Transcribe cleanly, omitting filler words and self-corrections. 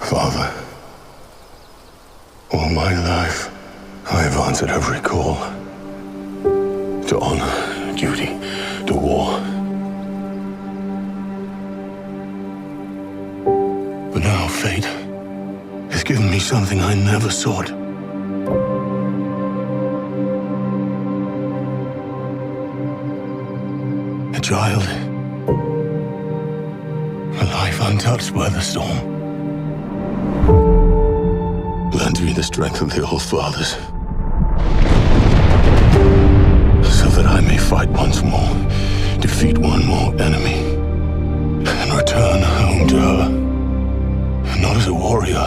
Father, all my life, I have answered every call to honor, duty, to war. But now fate has given me something I never sought. A child, a life untouched by the storm. Lend me the strength of the old fathers, so that I may fight once more, defeat one more enemy, and return home to her, not as a warrior,